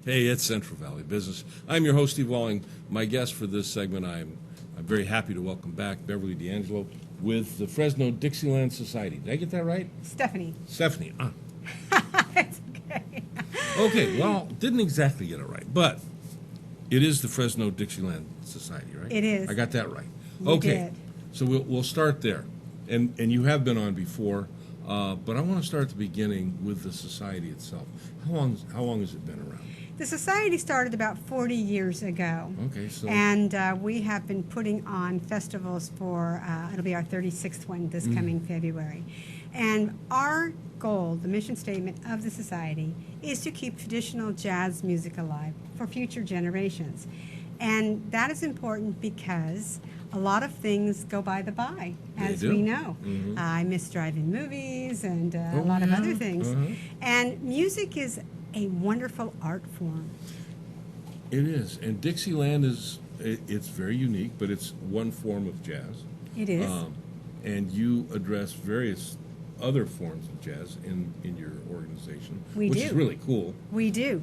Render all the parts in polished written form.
Hey, it's Central Valley Business. I'm your host, Steve Walling. My guest for this segment, I'm very happy to welcome back Beverly D'Angelo with the Fresno Dixieland Society. Did I get that right? Stephanie. Stephanie. It's okay. Okay, well, didn't exactly get it right, but it is the Fresno Dixieland Society, right? It is. I got that right. You Okay, did. so we'll start there. And you have been on before, but I want to start at the beginning with the society itself. How long has it been around? The society started about 40 years ago. Okay, so... And we have been putting on festivals for, it'll be our 36th one this coming February. And our goal, the mission statement of the society, is to keep traditional jazz music alive for future generations. And that is important because a lot of things go by the by, as we know. I miss drive-in movies and a lot of other things. And music is a wonderful art form. It is. And Dixieland it's very unique, but it's one form of jazz. It is. And you address various other forms of jazz in your organization, which is really cool. We do.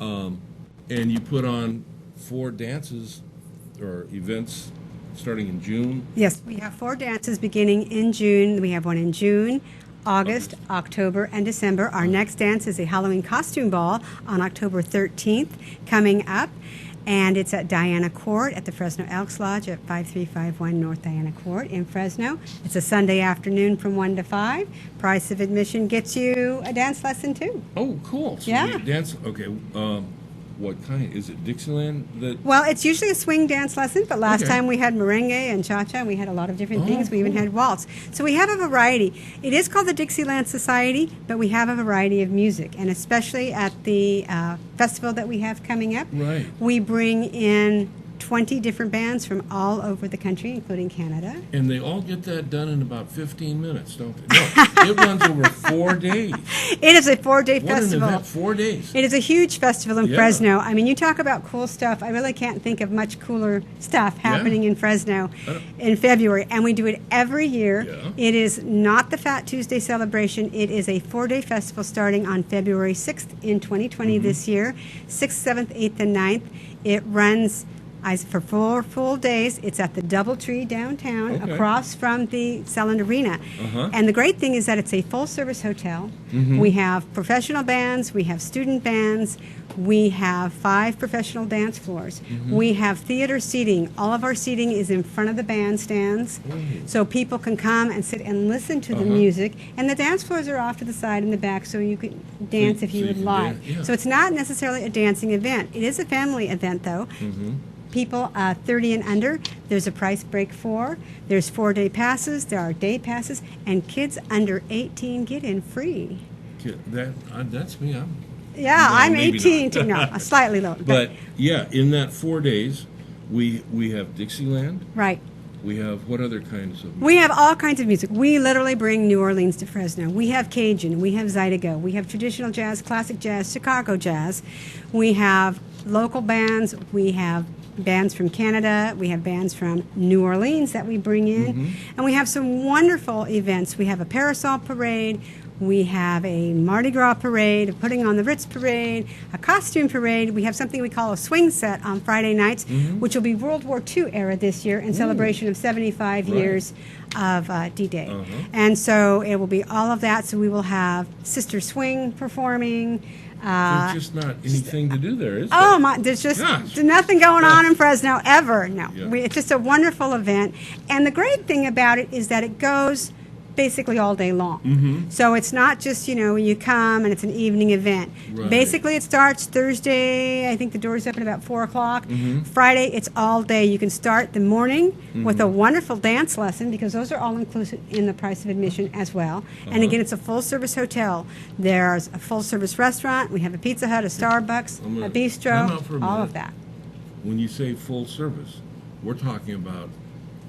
And you put on 4 dances or events starting in June. Yes, we have 4 dances beginning in June. We have one in June, August, October, and December. Our next dance is a Halloween costume ball on October 13th coming up. And it's at Diana Court at the Fresno Elks Lodge at 5351 North Diana Court in Fresno. It's a Sunday afternoon from 1 to 5. Price of admission gets you a dance lesson, too. Oh, cool. So yeah. Dance, okay. What kind? Is it Dixieland? Well, it's usually a swing dance lesson, but last time we had merengue and cha-cha. We had a lot of different things. We even had waltz. So we have a variety. It is called the Dixieland Society, but we have a variety of music. And especially at the festival that we have coming up, we bring in 20 different bands from all over the country, including Canada. And they all get that done in about 15 minutes, don't they? No, it runs over 4 days. It is a 4-day festival. What an event, 4 days. It is a huge festival in Fresno. I mean, you talk about cool stuff. I really can't think of much cooler stuff happening in Fresno in February. And we do it every year. It is not the Fat Tuesday celebration. It is a 4-day festival starting on February 6th in 2020 this year, 6th, 7th, 8th, and 9th. It runs... for 4 full days. It's at the Doubletree downtown, across from the Selland Arena. And the great thing is that it's a full-service hotel. We have professional bands. We have student bands. We have 5 professional dance floors. We have theater seating. All of our seating is in front of the bandstands, so people can come and sit and listen to the music. And the dance floors are off to the side and the back, so you can dance if you would like. So it's not necessarily a dancing event. It is a family event, though. People 30 and under, there's a price break for. There's 4-day passes, there are day passes, and kids under 18 get in free. That's me. I'm 18 too. No, slightly lower. But yeah, in that 4 days, we have Dixieland. Right. We have what other kinds of music? We have all kinds of music. We literally bring New Orleans to Fresno. We have Cajun, we have Zydeco, we have traditional jazz, classic jazz, Chicago jazz. We have local bands, we have bands from Canada, we have bands from New Orleans that we bring in, and we have some wonderful events. We have a parasol parade, we have a Mardi Gras parade, a Putting on the Ritz parade, a costume parade. We have something we call a swing set on Friday nights, which will be World War II era this year in celebration of 75 years of D-Day. And so it will be all of that. So we will have Sister Swing performing. There's just not anything to do there, is there? Oh, my, there's just nothing going on in Fresno ever. No. It's just a wonderful event. And the great thing about it is that it goes basically all day long. So it's not just, you come and it's an evening event. Basically, it starts Thursday. I think the doors open about 4 o'clock. Friday, it's all day. You can start the morning with a wonderful dance lesson, because those are all included in the price of admission as well. And again, it's a full-service hotel. There's a full-service restaurant. We have a Pizza Hut, a Starbucks, a bistro, all of that. When you say full service, we're talking about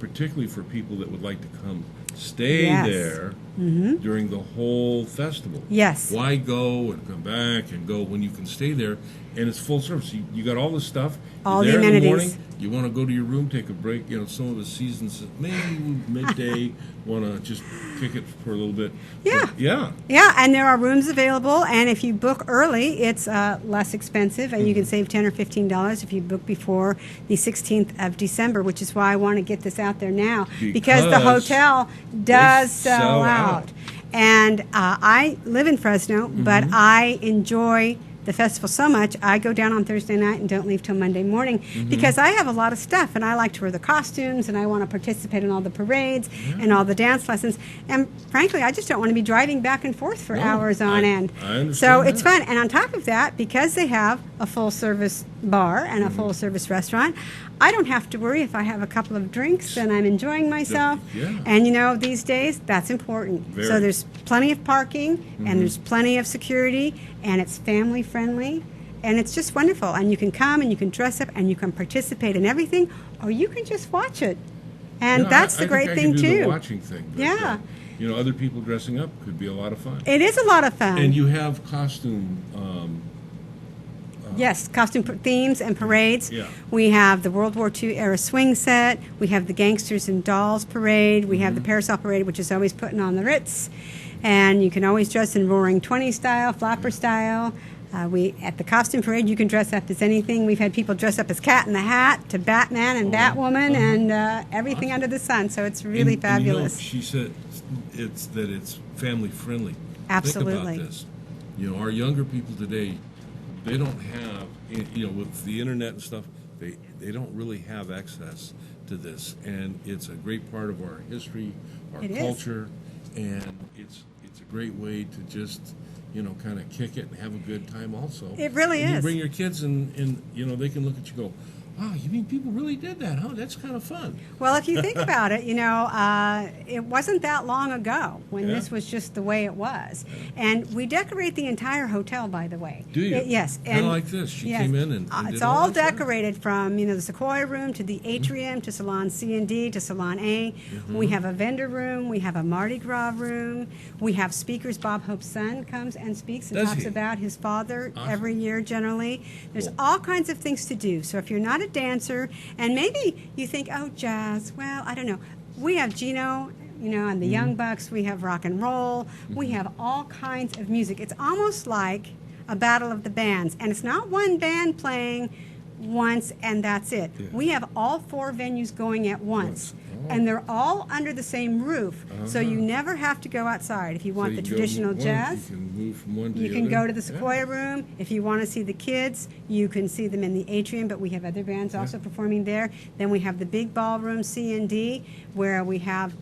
particularly for people that would like to come stay there during the whole festival. Yes. Why go and come back and go when you can stay there and it's full service? You got all this stuff. All You're the there in the amenities. morning. You want to go to your room, take a break. Some of the seasons maybe midday want to just kick it for a little bit. Yeah. But, yeah. Yeah, and there are rooms available, and if you book early, it's less expensive, and you can save $10 or $15 if you book before the 16th of December, which is why I want to get this out there now, because the hotel does sell out. And I live in Fresno, but I enjoy the festival so much, I go down on Thursday night and don't leave till Monday morning because I have a lot of stuff and I like to wear the costumes and I want to participate in all the parades and all the dance lessons. And frankly, I just don't want to be driving back and forth for hours on end. I understand so that. it's fun. And on top of that, because they have a full service bar and a full service restaurant, I don't have to worry if I have a couple of drinks and I'm enjoying myself. Yeah. And these days, that's important. Very. So there's plenty of parking and there's plenty of security and it's family friendly and it's just wonderful. And you can come and you can dress up and you can participate in everything or you can just watch it. And that's the great thing, I can do too. the watching thing. But, yeah. Other people dressing up could be a lot of fun. It is a lot of fun. And you have costume. Yes, costume themes and parades. Yeah. We have the World War II era swing set. We have the Gangsters and Dolls parade. We have the Parasol parade, which is always putting on the Ritz. And you can always dress in Roaring 20 style, flapper style. At the costume parade, you can dress up as anything. We've had people dress up as Cat in the Hat to Batman and Batwoman and everything under the sun. So it's really fabulous. She said it's family friendly. Absolutely. Think about this. Our younger people today, they don't have, with the internet and stuff, they don't really have access to this. And it's a great part of our history, our culture, and it's a great way to just, kind of kick it and have a good time also. It really is. You bring your kids and they can look at you and go, oh, you mean people really did that, huh? That's kind of fun. Well, if you think about it, it wasn't that long ago when this was just the way it was. And we decorate the entire hotel, by the way. Do you? Yes. Kind of like this. She came in and it's did all that stuff? decorated from, the Sequoia room to the atrium to Salon C and D to Salon A. We have a vendor room. We have a Mardi Gras room. We have speakers. Bob Hope's son comes and speaks and talks about his father every year generally. There's all kinds of things to do. So if you're not a dancer, and maybe you think, oh, jazz, well, I don't know. We have Gino, and the Young Bucks. We have rock and roll. We have all kinds of music. It's almost like a battle of the bands. And it's not one band playing once and that's it. Yeah. We have all 4 venues going at once. And they're all under the same roof, so you never have to go outside. If you want the traditional jazz, you can move from one to you the can other. go to the Sequoia room. If you want to see the kids, you can see them in the atrium, but we have other bands also performing there. Then we have the big ballroom, C and D, where we have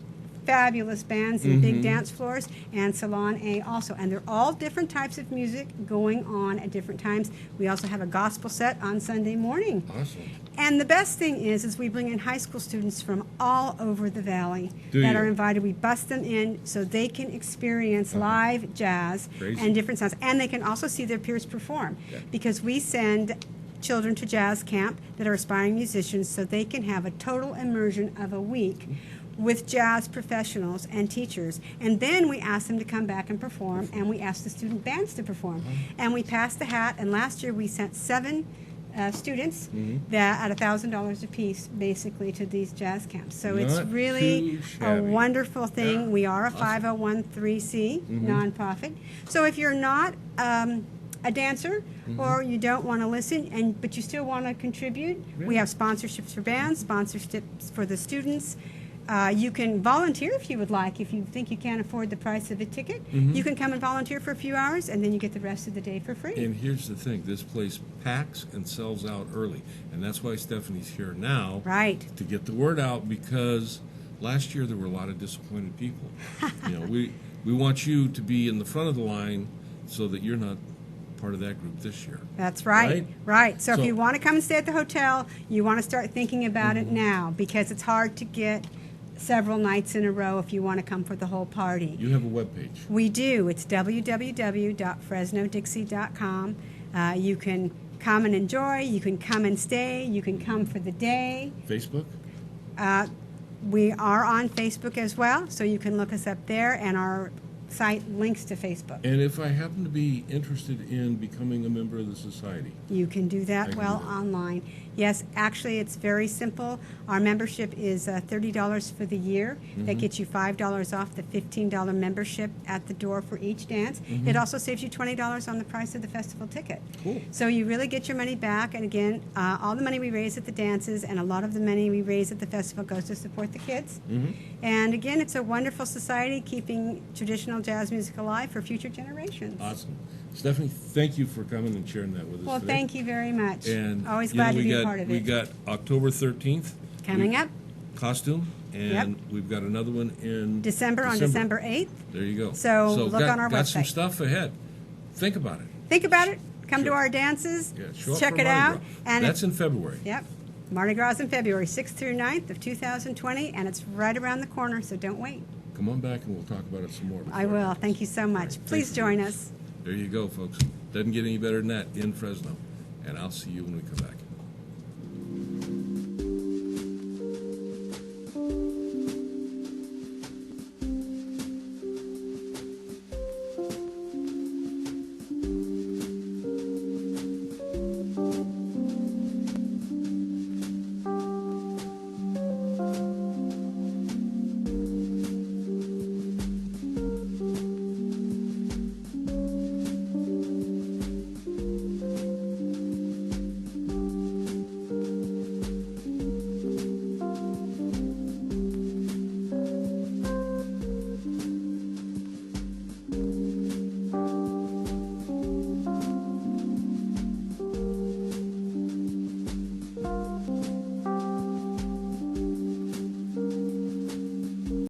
fabulous bands and big dance floors, and Salon A also. And they're all different types of music going on at different times. We also have a gospel set on Sunday morning. Awesome. And the best thing is we bring in high school students from all over the valley that are invited. We bust them in so they can experience live jazz and different sounds. And they can also see their peers perform because we send children to jazz camp that are aspiring musicians so they can have a total immersion of a week with jazz professionals and teachers. And then we ask them to come back and perform, and we ask the student bands to perform. And we pass the hat, and last year we sent 7 students that at $1,000 a piece, basically, to these jazz camps. So it's really a wonderful thing. Yeah. We are a 501(c) nonprofit. So if you're not a dancer or you don't want to listen, but you still want to contribute, we have sponsorships for bands, sponsorships for the students. You can volunteer if you would like. If you think you can't afford the price of a ticket, you can come and volunteer for a few hours, and then you get the rest of the day for free. And here's the thing. This place packs and sells out early. And that's why Stephanie's here now. Right. To get the word out, because last year there were a lot of disappointed people. We want you to be in the front of the line so that you're not part of that group this year. That's right. Right. So if you want to come and stay at the hotel, you want to start thinking about it now, because it's hard to get several nights in a row if you want to come for the whole party. You have a webpage. We do. It's www.fresnodixie.com. You can come and enjoy. You can come and stay. You can come for the day. Facebook? We are on Facebook as well, so you can look us up there, and our site links to Facebook. And if I happen to be interested in becoming a member of the society, You can do that can well do that. online. Yes, actually, it's very simple. Our membership is $30 for the year. That gets you $5 off the $15 membership at the door for each dance. It also saves you $20 on the price of the festival ticket. Cool. So you really get your money back. And again, all the money we raise at the dances and a lot of the money we raise at the festival goes to support the kids. And again, it's a wonderful society keeping traditional jazz music alive for future generations. awesome. Stephanie, thank you for coming and sharing that with us Well, today. thank you very much. And Always you know, glad to we be got, a part of We it. got October 13th. Coming up. Costume, and we've got another one in December on December 8th. There you go. So look on our got some website. stuff ahead. Think about it. Think about it. Come to Sure. our dances. Yeah, show up check for it Mardi out. Gras. And That's in February. Yep. Mardi Gras in February, 6th through 9th of 2020, and it's right around the corner, so don't wait. Come on back and we'll talk about it some more. I will. Thank you so much. right, Please thanks. join us. There you go, folks. Doesn't get any better than that in Fresno. And I'll see you when we come back.